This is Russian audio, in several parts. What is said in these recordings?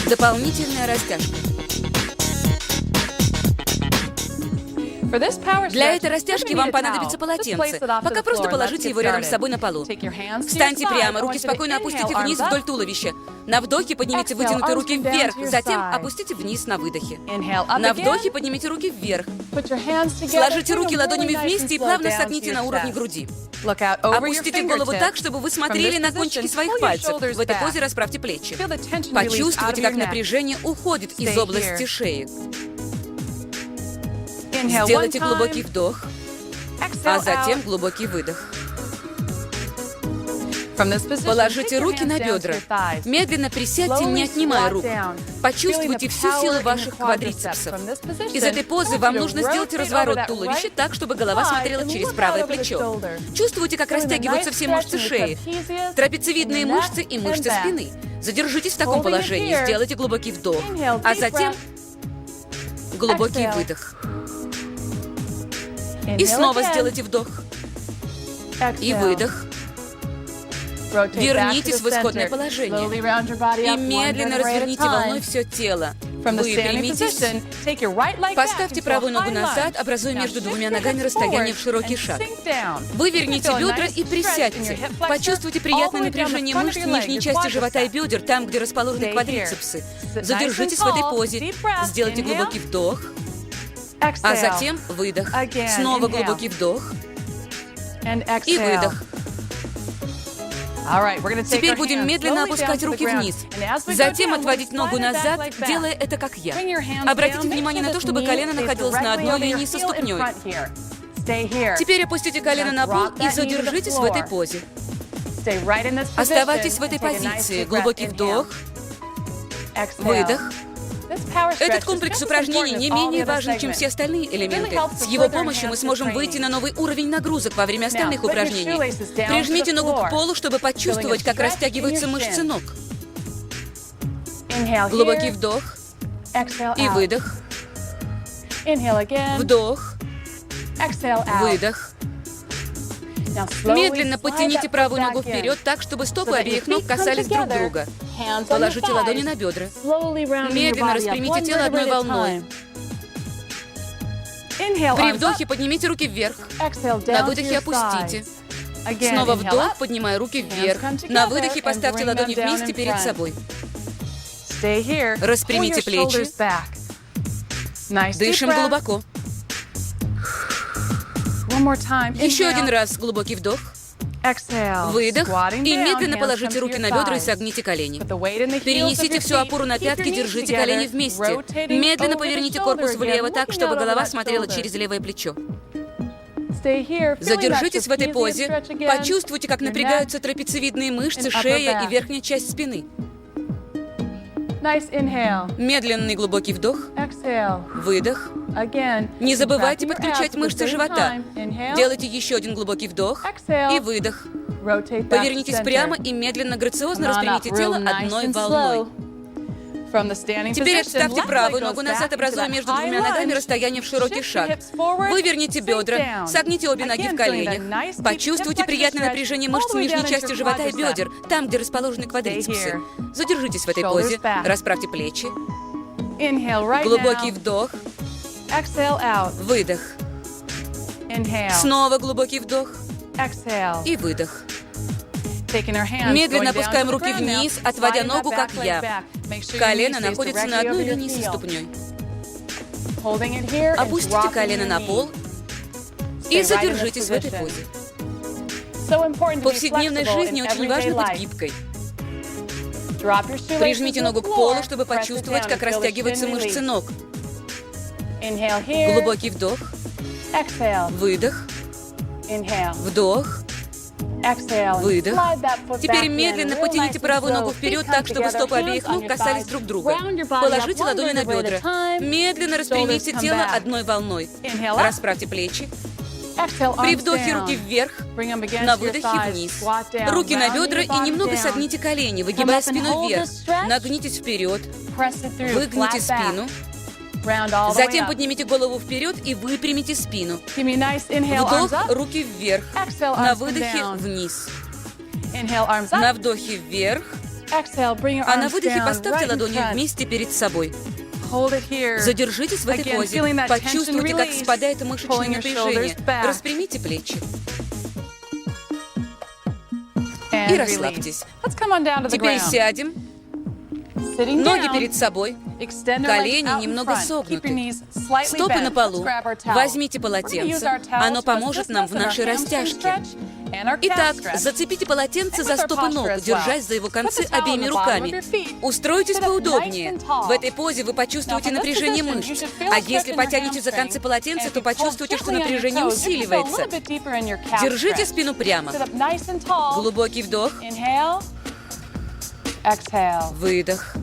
Дополнительная растяжка. Для этой растяжки вам понадобится полотенце. Пока просто положите его рядом с собой на полу. Встаньте прямо, руки спокойно опустите вниз вдоль туловища. На вдохе поднимите вытянутые руки вверх, затем опустите вниз на выдохе. На вдохе поднимите руки вверх. Сложите руки ладонями вместе и плавно согните на уровне груди. Опустите голову так, чтобы вы смотрели на кончики своих пальцев. В этой позе расправьте плечи. Почувствуйте, как напряжение уходит из области шеи. Сделайте глубокий вдох, а затем глубокий выдох. Положите руки на бедра. Медленно присядьте, не отнимая рук. Почувствуйте всю силу ваших квадрицепсов. Из этой позы вам нужно сделать разворот туловища так, чтобы голова смотрела через правое плечо. Чувствуйте, как растягиваются все мышцы шеи, трапециевидные мышцы и мышцы спины. Задержитесь в таком положении, сделайте глубокий вдох, а затем глубокий выдох. И снова сделайте вдох и выдох. Вернитесь в исходное положение и медленно разверните волной все тело. Выпрямитесь. Поставьте правую ногу назад, образуя между двумя ногами расстояние в широкий шаг. Выверните бедра и присядьте. Почувствуйте приятное напряжение мышц нижней части живота и бедер, там, где расположены квадрицепсы. Задержитесь в этой позе. Сделайте глубокий вдох, а затем выдох. Снова глубокий вдох и выдох. Теперь будем медленно опускать руки вниз. Затем отводить ногу назад, делая это как я. Обратите внимание на то, чтобы колено находилось на одной линии со ступней. Теперь опустите колено на пол и задержитесь в этой позе. Оставайтесь в этой позиции. Глубокий вдох, выдох. Этот комплекс упражнений не менее важен, чем все остальные элементы. С его помощью мы сможем выйти на новый уровень нагрузок во время остальных упражнений. Прижмите ногу к полу, чтобы почувствовать, как растягиваются мышцы ног. Глубокий вдох и выдох. Вдох, выдох. Медленно подтяните правую ногу вперед так, чтобы стопы обеих ног касались друг друга. Положите ладони на бедра. Медленно распрямите тело одной волной. При вдохе поднимите руки вверх. На выдохе опустите. Снова вдох, поднимая руки вверх. На выдохе поставьте ладони вместе перед собой. Распрямите плечи. Дышим глубоко. Еще один раз глубокий вдох, выдох, и медленно положите руки на бедра и согните колени. Перенесите всю опору на пятки, держите колени вместе. Медленно поверните корпус влево так, чтобы голова смотрела через левое плечо. Задержитесь в этой позе. Почувствуйте, как напрягаются трапециевидные мышцы, шея и верхняя часть спины. Медленный глубокий вдох, выдох. Не забывайте подключать мышцы живота. Делайте еще один глубокий вдох и выдох. Повернитесь прямо и медленно, грациозно распрямите тело одной волной. Теперь отставьте правую ногу назад, образуя между двумя ногами расстояние в широкий шаг. Выверните бедра, согните обе ноги в коленях. Почувствуйте приятное напряжение мышц нижней части живота и бедер, там, где расположены квадрицепсы. Задержитесь в этой позе, расправьте плечи. Глубокий вдох, выдох. Снова глубокий вдох и выдох. Медленно опускаем руки вниз, отводя ногу, как я. Колено находится на одной линии со ступней. Опустите колено на пол и задержитесь в этой позе. В повседневной жизни очень важно быть гибкой. Прижмите ногу к полу, чтобы почувствовать, как растягиваются мышцы ног. Глубокий вдох, выдох, вдох, выдох. Теперь медленно потяните правую ногу вперед так, чтобы стопы обеих ног касались друг друга. Положите ладони на бедра. Медленно распрямите тело одной волной. Расправьте плечи. При вдохе руки вверх, на выдохе вниз. Руки на бедра и немного согните колени, выгибая спину вверх. Нагнитесь вперед, выгните спину. Затем поднимите голову вперед и выпрямите спину. Вдох, руки вверх. На выдохе вниз. На вдохе вверх. А на выдохе поставьте ладони вместе перед собой. Задержитесь в этой позе. Почувствуйте, как спадает мышечное напряжение. Распрямите плечи. И расслабьтесь. Теперь сядем. Ноги перед собой. Колени немного согнуты. Стопы на полу. Возьмите полотенце. Оно поможет нам в нашей растяжке. Итак, зацепите полотенце за стопы ног, держась за его концы обеими руками. Устройтесь поудобнее. В этой позе вы почувствуете напряжение мышц. А если потянете за концы полотенца, то почувствуете, что напряжение усиливается. Держите спину прямо. Глубокий вдох. Выдох.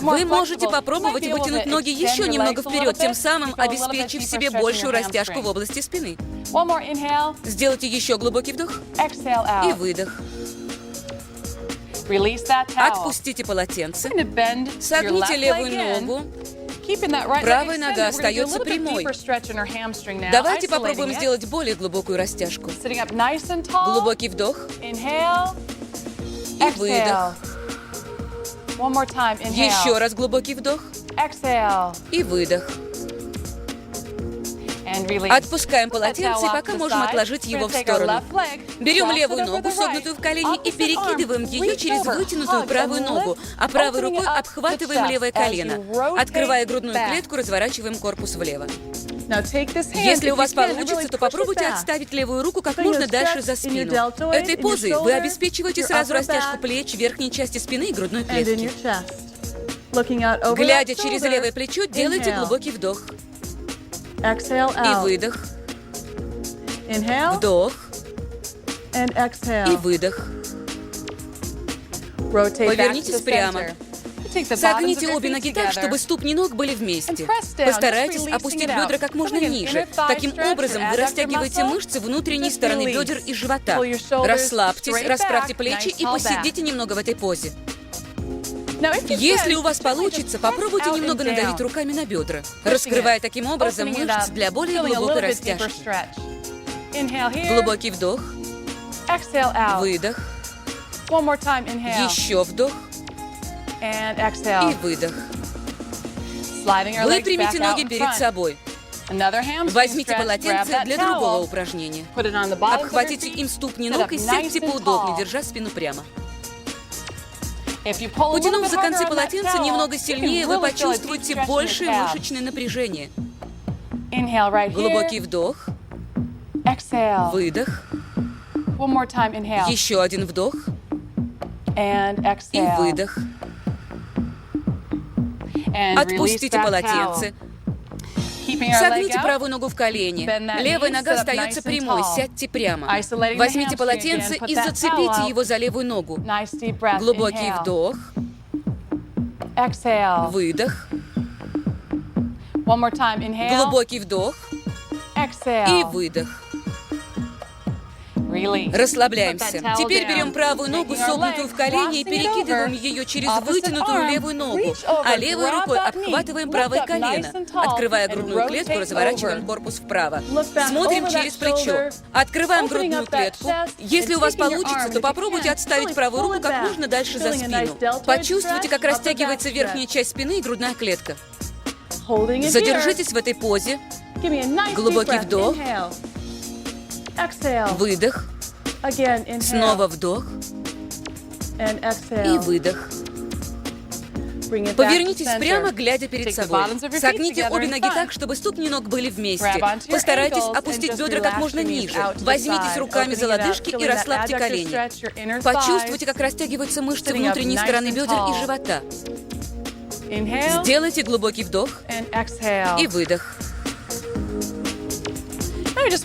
Вы можете попробовать вытянуть ноги еще немного вперед, тем самым обеспечив себе большую растяжку в области спины. Сделайте еще глубокий вдох и выдох. Отпустите полотенце. Согните левую ногу. Правая нога остается прямой. Давайте попробуем сделать более глубокую растяжку. Глубокий вдох и выдох. Еще раз глубокий вдох и выдох. Отпускаем полотенце, и пока можем отложить его в сторону. Берем левую ногу, согнутую в колени, и перекидываем ее через вытянутую правую ногу, а правой рукой обхватываем левое колено. Открывая грудную клетку, разворачиваем корпус влево. Если у вас получится, то попробуйте отставить левую руку как можно дальше за спину. Этой позой вы обеспечиваете сразу растяжку плеч, верхней части спины и грудной клетки. Глядя через левое плечо, делайте глубокий вдох. И выдох. Вдох. И выдох. Повернитесь прямо. Согните обе ноги так, чтобы ступни ног были вместе. Постарайтесь опустить бедра как можно ниже. Таким образом, вы растягиваете мышцы внутренней стороны бедер и живота. Расслабьтесь, расправьте плечи и посидите немного в этой позе. Если у вас получится, попробуйте немного надавить руками на бедра, раскрывая таким образом мышцы для более глубокой растяжки. Глубокий вдох. Выдох. Еще вдох. И выдох. Выпрямите ноги перед собой. Возьмите полотенце для другого упражнения. Обхватите им ступни ног и сядьте поудобнее, держа спину прямо. Потянув за концы полотенца немного сильнее, вы почувствуете большее мышечное напряжение. Глубокий вдох. Выдох. Еще один вдох. И выдох. Отпустите полотенце. Согните правую ногу в колени. Левая нога остается прямой. Сядьте прямо. Возьмите полотенце и зацепите его за левую ногу. Глубокий вдох. Выдох. Глубокий вдох. И выдох. Расслабляемся. Теперь берем правую ногу, согнутую в колени, и перекидываем ее через вытянутую левую ногу, а левой рукой обхватываем правое колено. Открывая грудную клетку, разворачиваем корпус вправо. Смотрим через плечо. Открываем грудную клетку. Если у вас получится, то попробуйте отставить правую руку как можно дальше за спину. Почувствуйте, как растягивается верхняя часть спины и грудная клетка. Задержитесь в этой позе. Глубокий вдох. Выдох. Снова вдох. И выдох. Повернитесь прямо, глядя перед собой. Согните обе ноги так, чтобы ступни ног были вместе. Постарайтесь опустить бедра как можно ниже. Возьмитесь руками за лодыжки и расслабьте колени. Почувствуйте, как растягиваются мышцы внутренней стороны бедер и живота. Сделайте глубокий вдох и выдох.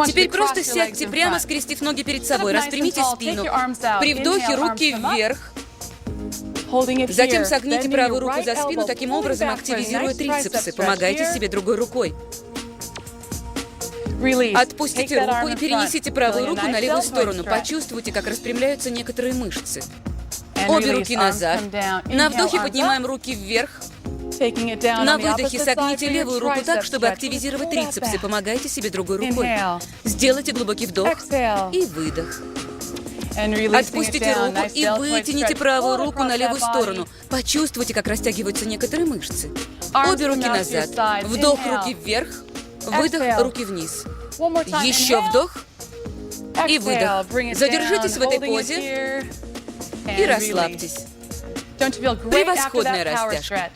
Теперь просто сядьте прямо, скрестив ноги перед собой. Распрямите спину. При вдохе руки вверх. Затем согните правую руку за спину, таким образом активизируя трицепсы. Помогайте себе другой рукой. Отпустите руку и перенесите правую руку на левую сторону. Почувствуйте, как распрямляются некоторые мышцы. Обе руки назад. На вдохе поднимаем руки вверх. На выдохе согните левую руку так, чтобы активизировать трицепсы. Помогайте себе другой рукой. Сделайте глубокий вдох и выдох. Отпустите руку и вытяните правую руку на левую сторону. Почувствуйте, как растягиваются некоторые мышцы. Обе руки назад. Вдох, руки вверх. Выдох, руки вниз. Еще вдох и выдох. Задержитесь в этой позе и расслабьтесь. Превосходная растяжка.